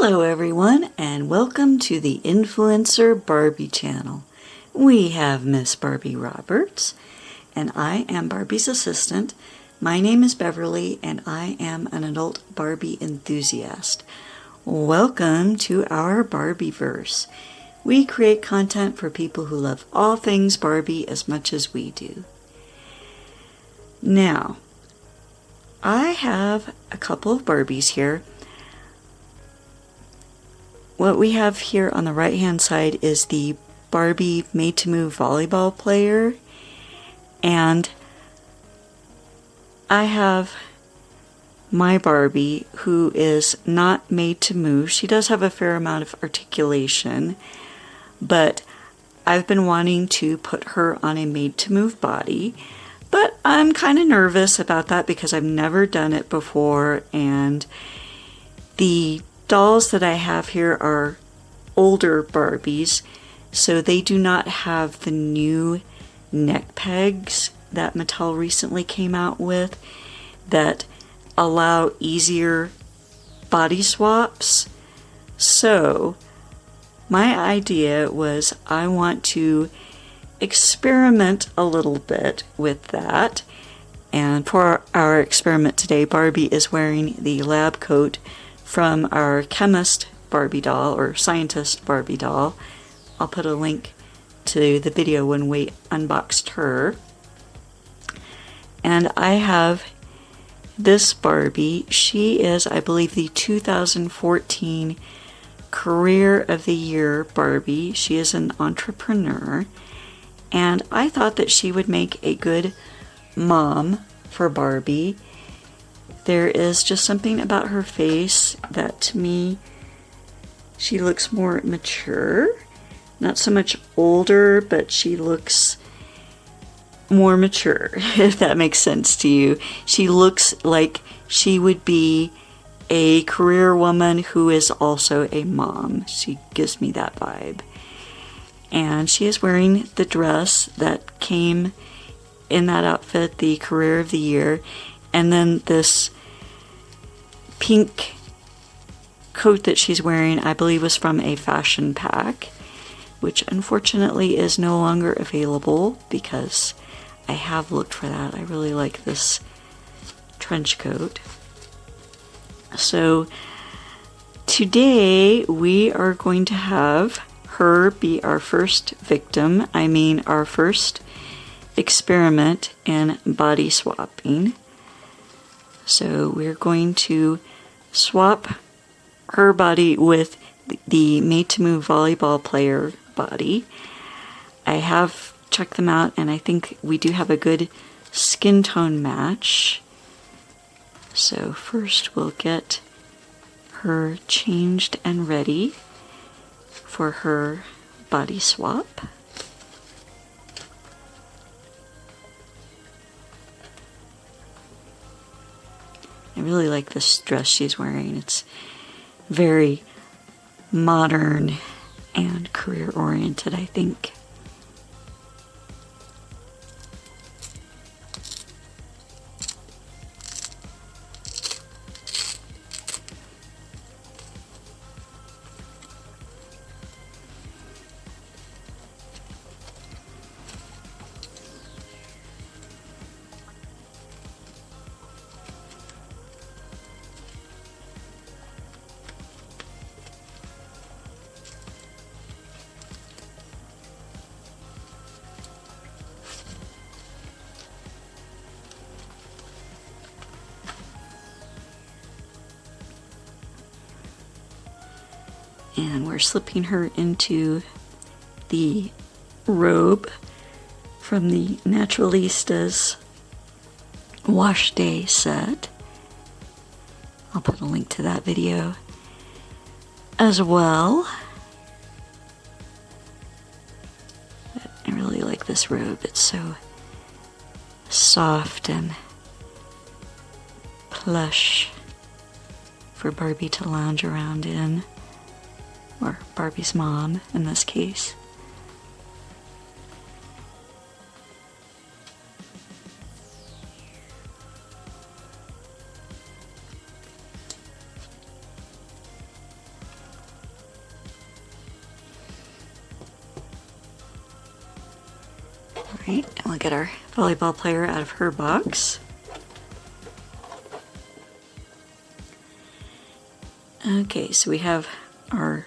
Hello everyone, and welcome to the Influencer Barbie channel. We have Miss Barbie Roberts, and I am Barbie's assistant. My name is Beverly, and I am an adult Barbie enthusiast. Welcome to our Barbieverse. We create content for people who love all things Barbie as much as we do. Now, I have a couple of Barbies here. What we have here on the right hand side is the Barbie Made to Move volleyball player, and I have my Barbie who is not made to move. She does have a fair amount of articulation, but I've been wanting to put her on a made to move body, but I'm kind of nervous about that because I've never done it before, and the dolls that I have here are older Barbies, so they do not have the new neck pegs that Mattel recently came out with that allow easier body swaps. So my idea was I want to experiment a little bit with that, and for our experiment today, Barbie is wearing the lab coat from our chemist Barbie doll, or scientist Barbie doll. I'll put a link to the video when we unboxed her. And I have this Barbie. She is, I believe, the 2014 Career of the Year Barbie. She is an entrepreneur, and I thought that she would make a good mom for Barbie. There is just something about her face that, to me, she looks more mature. Not so much older, but she looks more mature, if that makes sense to you. She looks like she would be a career woman who is also a mom. She gives me that vibe. And she is wearing the dress that came in that outfit, the Career of the Year, and then this pink coat that she's wearing, I believe, was from a fashion pack, which unfortunately is no longer available because I have looked for that. I really like this trench coat. So today we are going to have her be our first victim, our first experiment in body swapping. So we're going to swap her body with the Made to Move volleyball player body. I have checked them out, and I think we do have a good skin tone match. So first we'll get her changed and ready for her body swap. I really like this dress she's wearing. It's very modern and career-oriented, I think. And we're slipping her into the robe from the Naturalistas Wash Day set. I'll put a link to that video as well. I really like this robe. It's so soft and plush for Barbie to lounge around in. Or Barbie's mom, in this case. Alright, and we'll get our volleyball player out of her box. Okay, so we have our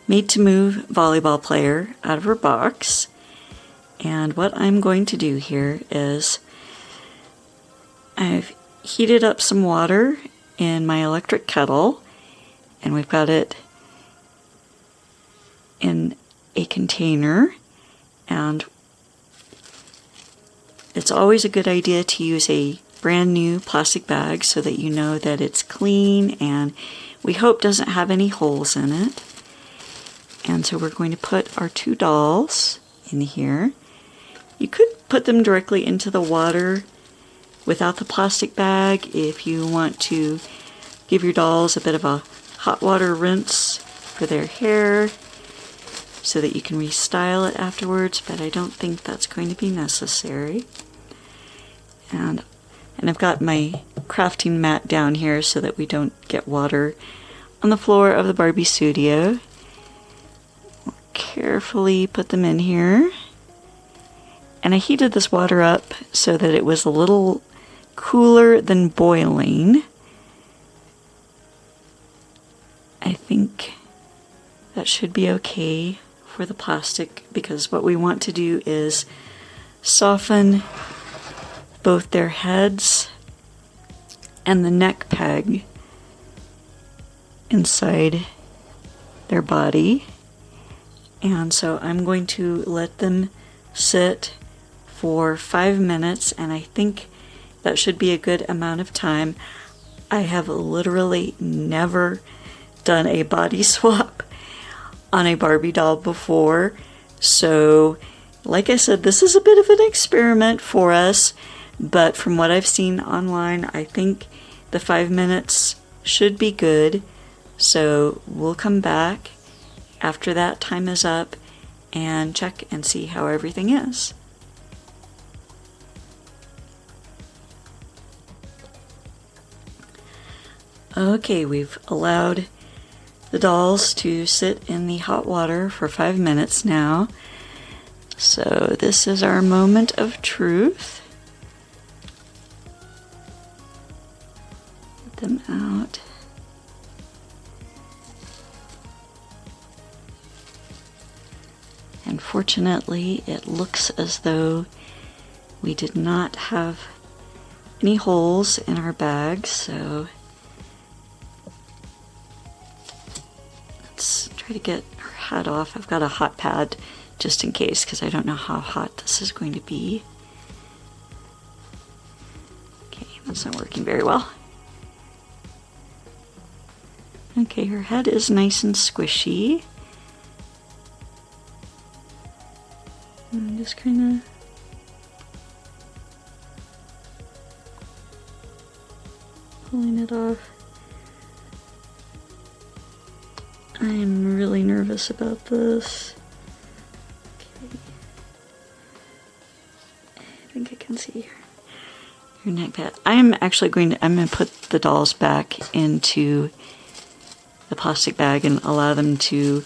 made to move volleyball player out of her box. And what I'm going to do here is I've heated up some water in my electric kettle, and we've got it in a container, and it's always a good idea to use a brand new plastic bag so that you know that it's clean and we hope doesn't have any holes in it. And so we're going to put our two dolls in here. You could put them directly into the water without the plastic bag if you want to give your dolls a bit of a hot water rinse for their hair so that you can restyle it afterwards, but I don't think that's going to be necessary. And I've got my crafting mat down here so that we don't get water on the floor of the Barbie studio. We'll carefully put them in here. And I heated this water up so that it was a little cooler than boiling. I think that should be okay for the plastic, because what we want to do is soften both their heads and the neck peg inside their body. And so I'm going to let them sit for 5 minutes, and I think that should be a good amount of time. I have literally never done a body swap on a Barbie doll before, so like I said, this is a bit of an experiment for us, but from what I've seen online, I think the 5 minutes should be good. So we'll come back after that time is up and check and see how everything is. Okay, we've allowed the dolls to sit in the hot water for 5 minutes now. So this is our moment of truth. Get them out. And fortunately, it looks as though we did not have any holes in our bags, so let's try to get her hat off. I've got a hot pad just in case, because I don't know how hot this is going to be. Okay, that's not working very well. Okay, her head is nice and squishy. I'm just kind of pulling it off. I'm really nervous about this. Okay. I think I can see her neck pad. I'm going to put the dolls back into the plastic bag and allow them to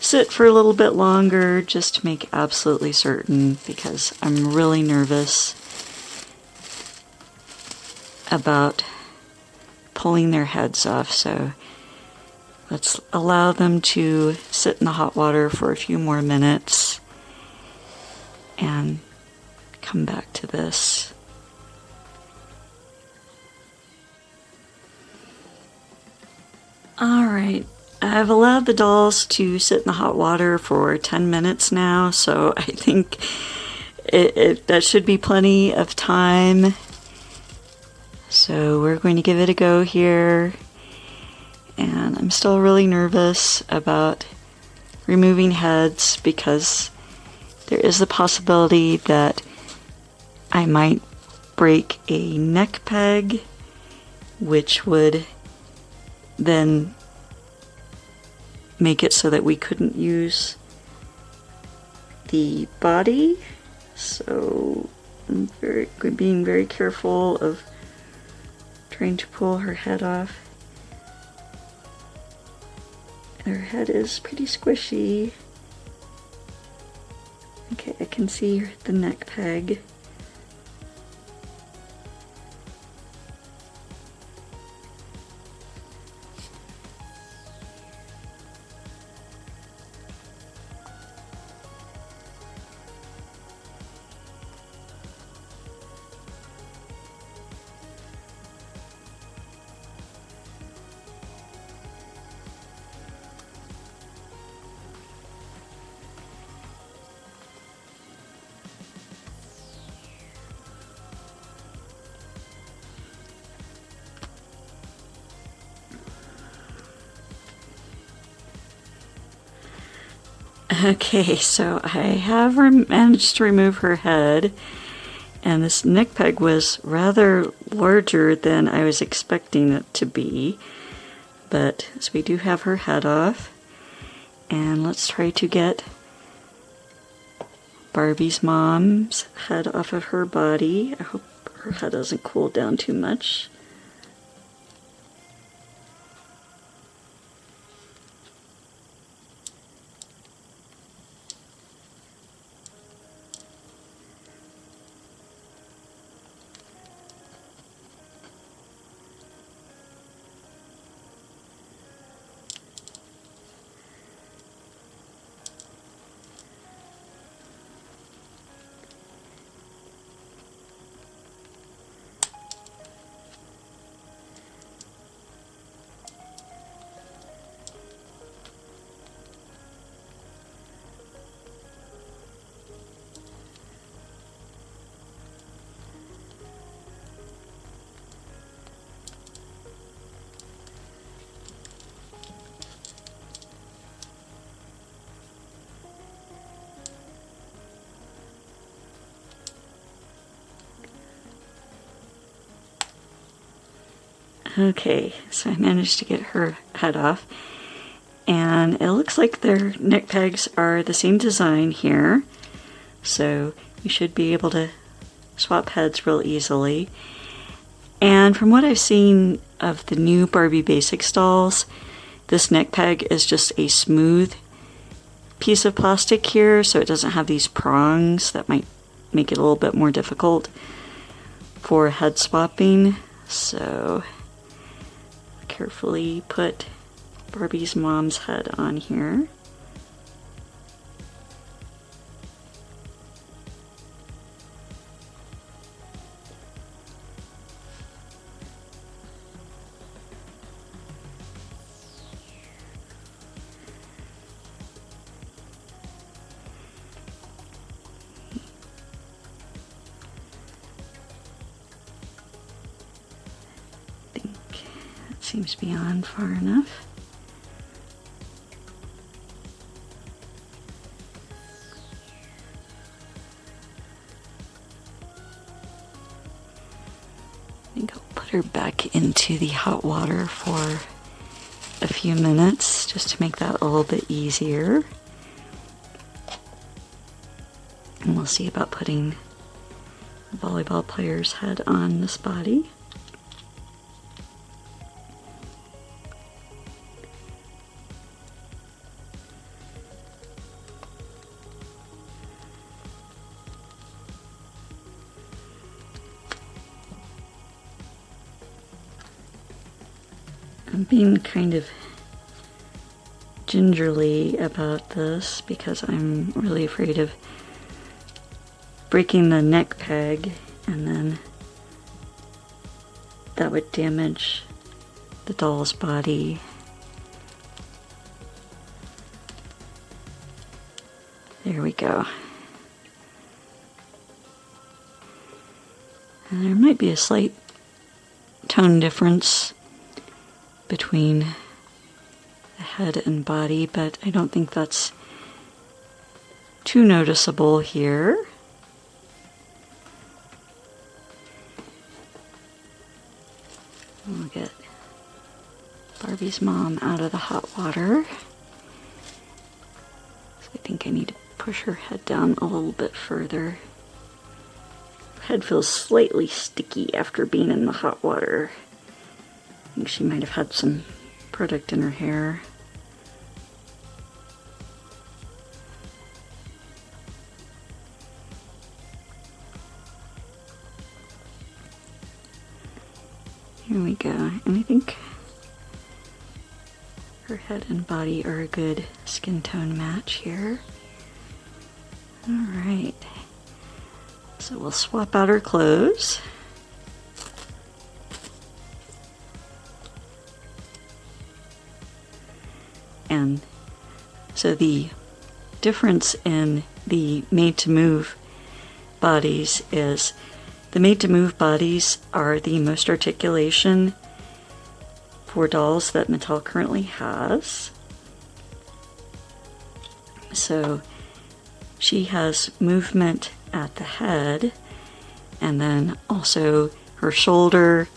sit for a little bit longer just to make absolutely certain, because I'm really nervous about pulling their heads off. So let's allow them to sit in the hot water for a few more minutes and come back to this. All right. I've allowed the dolls to sit in the hot water for 10 minutes now, so I think that should be plenty of time. So we're going to give it a go here. And I'm still really nervous about removing heads because there is the possibility that I might break a neck peg, which would then make it so that we couldn't use the body. So I'm being very careful of trying to pull her head off. Her head is pretty squishy. Okay, I can see the neck peg. Okay, so I have managed to remove her head, and this neck peg was rather larger than I was expecting it to be, but so we do have her head off, and let's try to get Barbie's mom's head off of her body. I hope her head doesn't cool down too much. Okay, so I managed to get her head off, and it looks like their neck pegs are the same design here, so you should be able to swap heads real easily. And from what I've seen of the new Barbie Basics dolls, this neck peg is just a smooth piece of plastic here, so it doesn't have these prongs that might make it a little bit more difficult for head swapping. So carefully put Barbie's mom's head on here. Seems to be on far enough. I think I'll put her back into the hot water for a few minutes just to make that a little bit easier. And we'll see about putting the volleyball player's head on this body. I'm being kind of gingerly about this because I'm really afraid of breaking the neck peg, and then that would damage the doll's body. There we go. And there might be a slight tone difference between the head and body, but I don't think that's too noticeable here. We'll get Barbie's mom out of the hot water. So I think I need to push her head down a little bit further. Her head feels slightly sticky after being in the hot water. I think she might have had some product in her hair. Here we go. And I think her head and body are a good skin tone match here. Alright. So we'll swap out her clothes. And so the difference in the made-to-move bodies is the made-to-move bodies are the most articulation for dolls that Mattel currently has. So she has movement at the head, and then also her shoulder,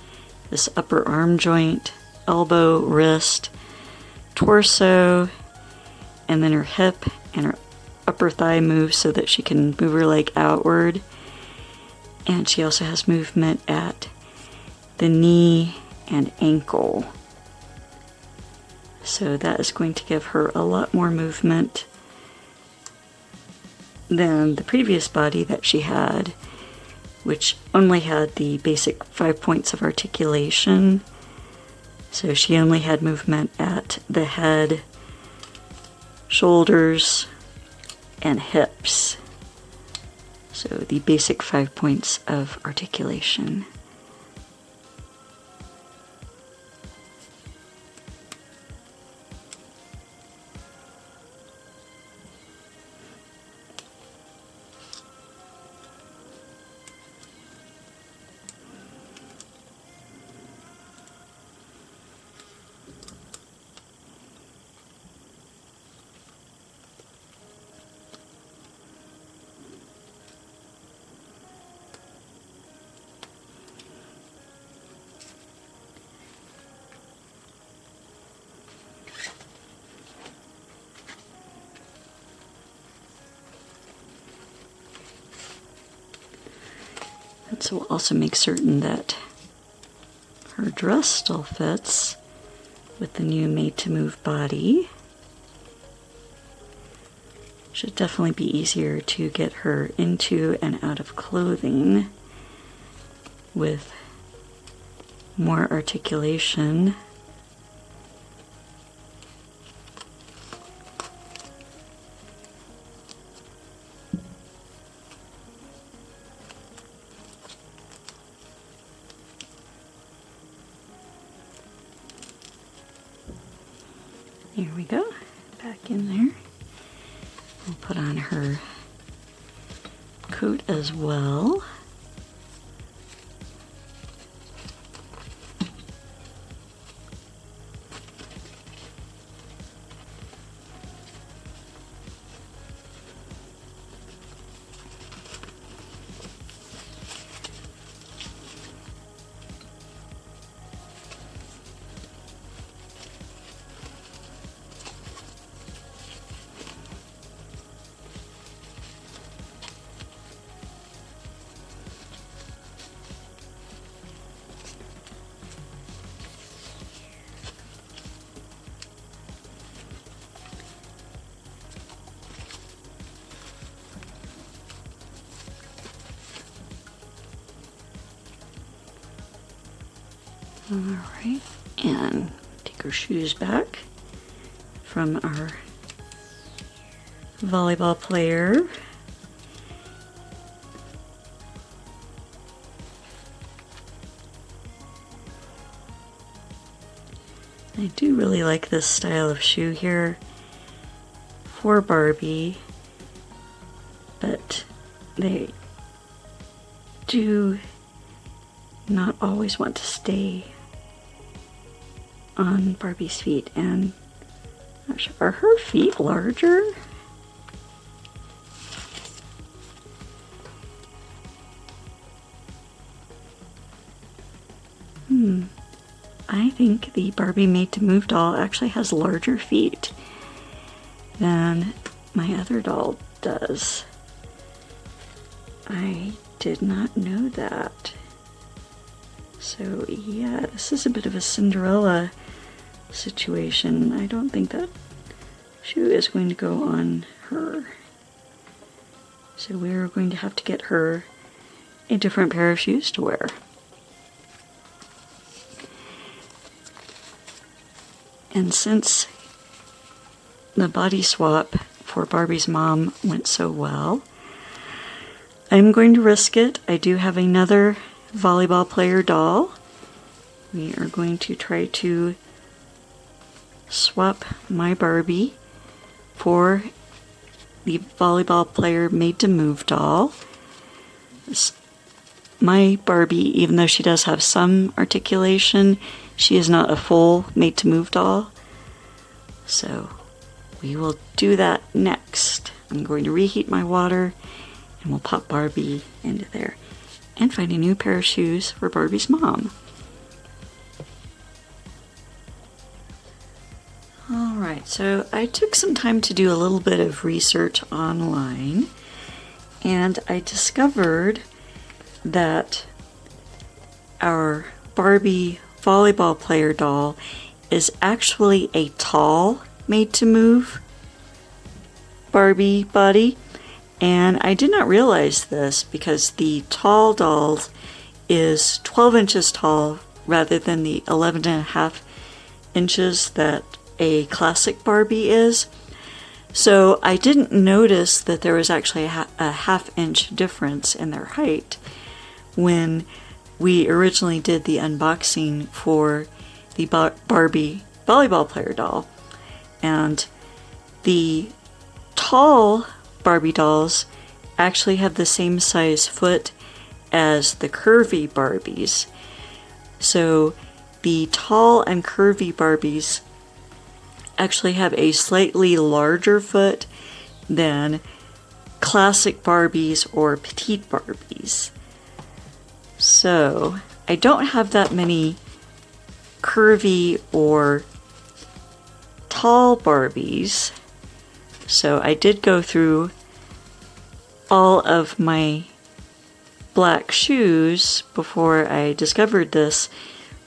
this upper arm joint, elbow, wrist, torso, and then her hip and her upper thigh moves so that she can move her leg outward. And she also has movement at the knee and ankle. So that is going to give her a lot more movement than the previous body that she had, which only had the basic 5 points of articulation. So she only had movement at the head, shoulders, and hips. So the basic 5 points of articulation. And so we'll also make certain that her dress still fits with the new made-to-move body. Should definitely be easier to get her into and out of clothing with more articulation. Here we go, back in there. We'll put on her coat as well. Alright, and take her shoes back from our volleyball player. I do really like this style of shoe here for Barbie, but they do not always want to stay on Barbie's feet. And I'm not sure, are her feet larger? I think the Barbie Made to Move doll actually has larger feet than my other doll does. I did not know that. So yeah, this is a bit of a Cinderella situation. I don't think that shoe is going to go on her. So we're going to have to get her a different pair of shoes to wear. And since the body swap for Barbie's mom went so well, I'm going to risk it. I do have another volleyball player doll. We are going to try to swap my Barbie for the volleyball player made to move doll. My Barbie, even though she does have some articulation, she is not a full made to move doll. So we will do that next. I'm going to reheat my water and we'll pop Barbie into there and find a new pair of shoes for Barbie's mom. Alright, so I took some time to do a little bit of research online, and I discovered that our Barbie volleyball player doll is actually a tall made-to-move Barbie body, and I did not realize this because the tall doll is 12 inches tall rather than the 11.5 inches that a classic Barbie is. So I didn't notice that there was actually a half-inch difference in their height when we originally did the unboxing for the Barbie volleyball player doll. And the tall Barbie dolls actually have the same size foot as the curvy Barbies. So the tall and curvy Barbies actually have a slightly larger foot than classic Barbies or petite Barbies. So I don't have that many curvy or tall Barbies. So I did go through all of my black shoes before I discovered this,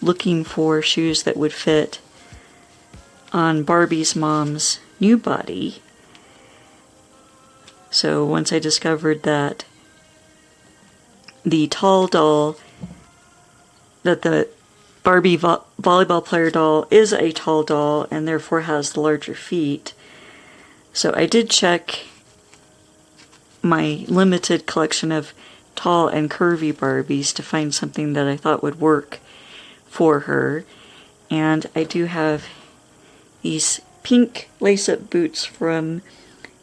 looking for shoes that would fit on Barbie's mom's new body. So once I discovered that the tall doll, that the Barbie volleyball player doll is a tall doll and therefore has the larger feet. So I did check my limited collection of tall and curvy Barbies to find something that I thought would work for her. And I do have these pink lace-up boots from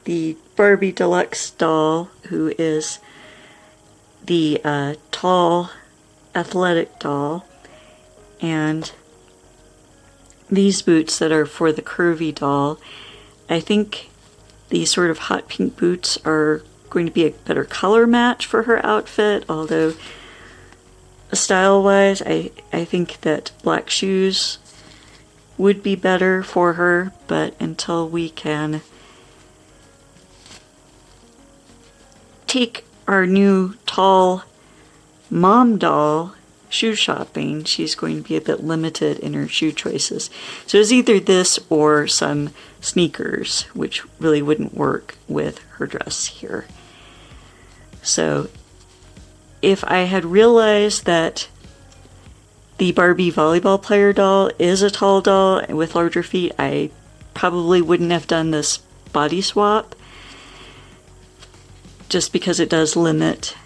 the Barbie Deluxe doll, who is the tall athletic doll, and these boots that are for the curvy doll. I think these sort of hot pink boots are going to be a better color match for her outfit, although style-wise I think that black shoes would be better for her, but until we can take our new tall mom doll shoe shopping, she's going to be a bit limited in her shoe choices. So it's either this or some sneakers, which really wouldn't work with her dress here. So if I had realized that the Barbie volleyball player doll is a tall doll with larger feet, I probably wouldn't have done this body swap, just because it does limit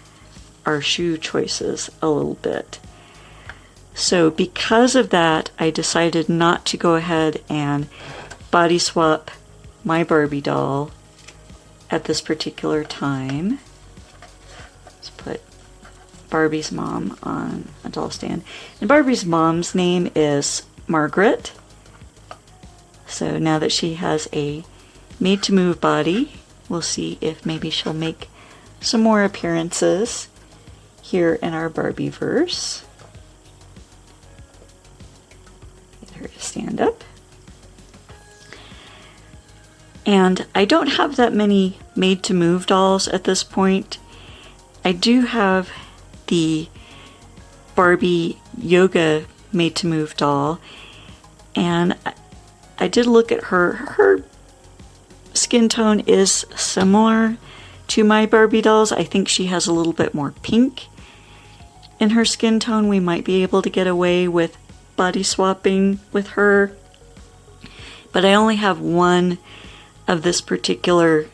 our shoe choices a little bit. So because of that, I decided not to go ahead and body swap my Barbie doll at this particular time. Let's put Barbie's mom on a doll stand. And Barbie's mom's name is Margaret. So now that she has a made-to-move body, we'll see if maybe she'll make some more appearances here in our Barbie-verse. Get her to stand up. And I don't have that many made-to-move dolls at this point. I do have the Barbie yoga made-to-move doll, and I did look at her. Her skin tone is similar to my Barbie dolls. I think she has a little bit more pink in her skin tone. We might be able to get away with body swapping with her. But I only have one of this particular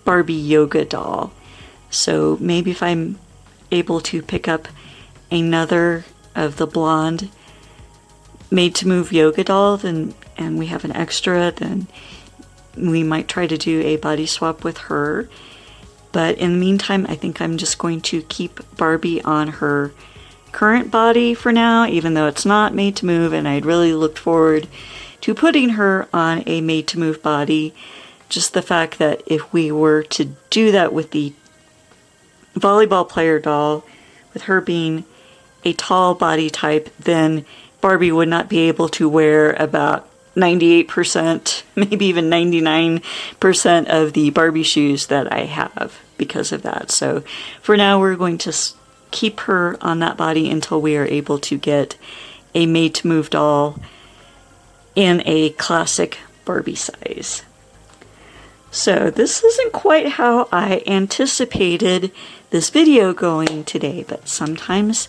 Barbie yoga doll. So maybe if I'm able to pick up another of the blonde made to move yoga doll, and we have an extra, then we might try to do a body swap with her. But in the meantime, I think I'm just going to keep Barbie on her current body for now, even though it's not made to move, and I'd really looked forward to putting her on a made to move body. Just the fact that if we were to do that with the volleyball player doll, with her being a tall body type, then Barbie would not be able to wear about 98%, maybe even 99% of the Barbie shoes that I have because of that. So for now, we're going to keep her on that body until we are able to get a made-to-move doll in a classic Barbie size. So this isn't quite how I anticipated this video going today, but sometimes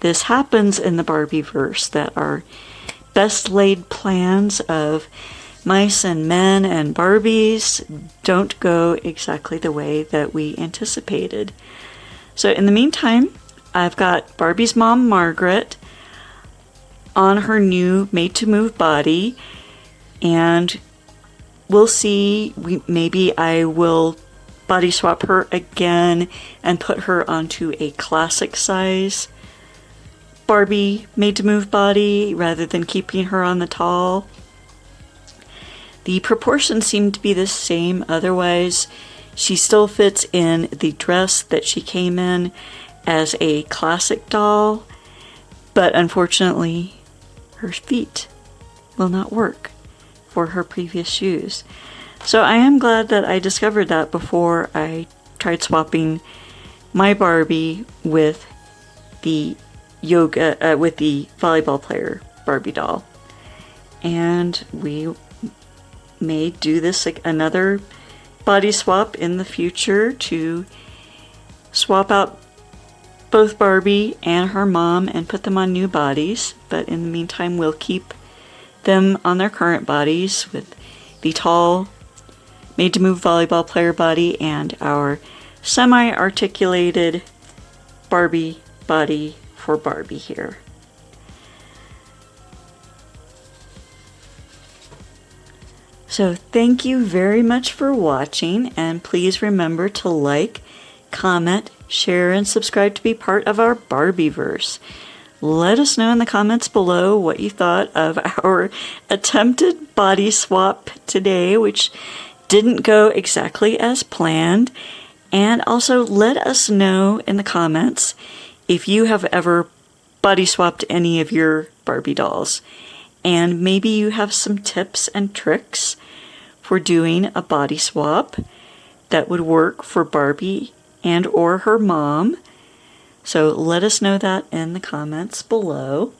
this happens in the Barbie-verse, that our best laid plans of mice and men and Barbies don't go exactly the way that we anticipated. So in the meantime, I've got Barbie's mom, Margaret, on her new made-to-move body, and we'll see. Maybe I will body swap her again and put her onto a classic size Barbie made-to-move body rather than keeping her on the tall. The proportions seem to be the same, otherwise she still fits in the dress that she came in as a classic doll, but unfortunately her feet will not work for her previous shoes. So I am glad that I discovered that before I tried swapping my Barbie with the with the volleyball player Barbie doll. And we may do this another body swap in the future to swap out both Barbie and her mom and put them on new bodies. But in the meantime, we'll keep them on their current bodies with the tall made-to-move volleyball player body and our semi-articulated Barbie body for Barbie here. So thank you very much for watching, and please remember to like, comment, share, and subscribe to be part of our Barbieverse. Let us know in the comments below what you thought of our attempted body swap today, which didn't go exactly as planned. And also let us know in the comments if you have ever body swapped any of your Barbie dolls. And maybe you have some tips and tricks for doing a body swap that would work for Barbie and or her mom. So let us know that in the comments below.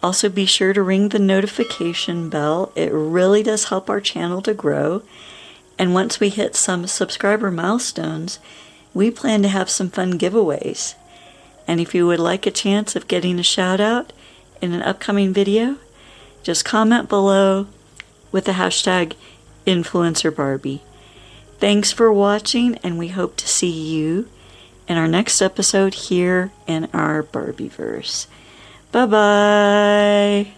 Also be sure to ring the notification bell. It really does help our channel to grow. And once we hit some subscriber milestones, we plan to have some fun giveaways. And if you would like a chance of getting a shout out in an upcoming video, just comment below with the hashtag #InfluencerBarbie. Thanks for watching, and we hope to see you in our next episode here in our Barbieverse. Bye-bye!